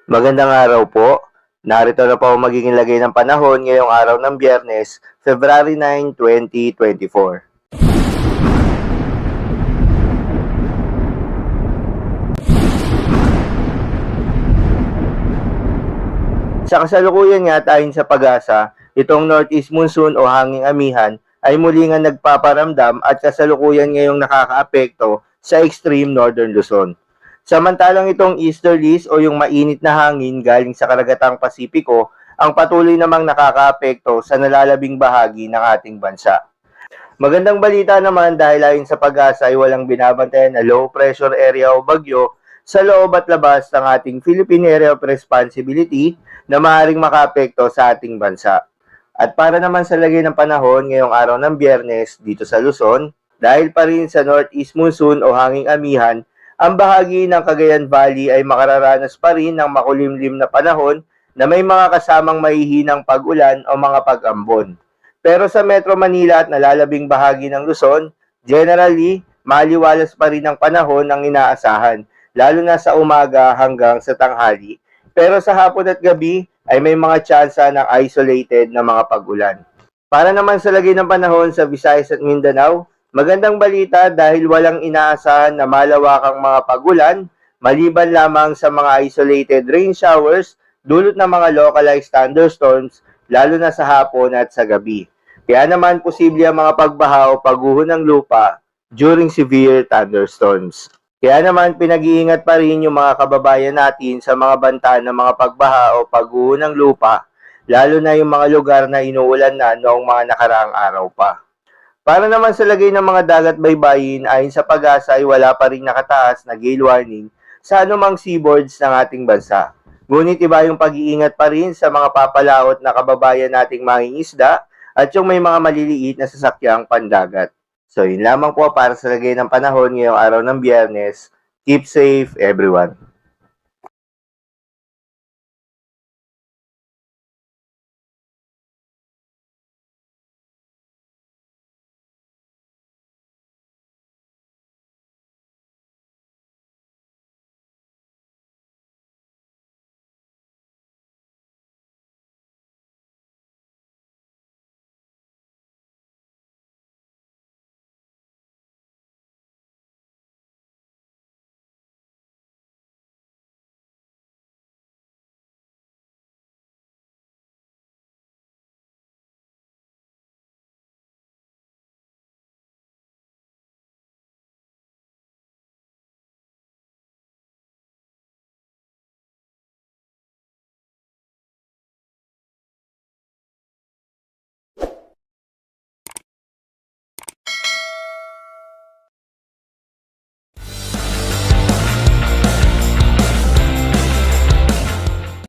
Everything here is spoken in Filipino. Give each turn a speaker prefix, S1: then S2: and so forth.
S1: Magandang araw po. Narito na po ang magiging lagay ng panahon ngayong araw ng Biyernes, February 9, 2024. Sa kasalukuyan nga ayon sa Pag-asa, itong Northeast Monsoon o hanging amihan ay muli nga nagpaparamdam at kasalukuyan ngayong nakakaapekto sa extreme northern Luzon. Samantalang itong easterlies o yung mainit na hangin galing sa karagatang Pasipiko ang patuloy namang nakakaapekto sa nalalabing bahagi ng ating bansa. Magandang balita naman dahil ayon sa Pag-asa ay walang binabantayan na low pressure area o bagyo sa loob at labas ng ating Philippine Area of Responsibility na maaaring makaapekto sa ating bansa. At para naman sa lagay ng panahon ngayong araw ng Biyernes dito sa Luzon, dahil pa rin sa Northeast Monsoon o hanging amihan, ang bahagi ng Cagayan Valley ay makararanas pa rin ng makulimlim na panahon na may mga kasamang mahihinang pag-ulan o mga pag-ambon. Pero sa Metro Manila at nalalabing bahagi ng Luzon, generally, maliwalas pa rin ang panahon ng inaasahan, lalo na sa umaga hanggang sa tanghali. Pero sa hapon at gabi ay may mga tsansa ng isolated na mga pag-ulan. Para naman sa lagay ng panahon sa Visayas at Mindanao, magandang balita dahil walang inaasahan na malawakang mga pag-ulan, maliban lamang sa mga isolated rain showers, dulot ng mga localized thunderstorms, lalo na sa hapon at sa gabi. Kaya naman posible ang mga pagbaha o pagguho ng lupa during severe thunderstorms. Kaya naman pinag-iingat pa rin yung mga kababayan natin sa mga banta ng mga pagbaha o pagguho ng lupa, lalo na yung mga lugar na inuulan na noong mga nakaraang araw pa. Para naman sa lagay ng mga dagat baybayin, ayon sa Pag-asa ay wala pa rin nakataas na gale warning sa anumang seaboards ng ating bansa. Ngunit iba yung pag-iingat pa rin sa mga papalaot na kababayan nating mangingisda at yung may mga maliliit na sasakyang pandagat. So yun lamang po para sa lagay ng panahon ngayong araw ng Biyernes. Keep safe everyone.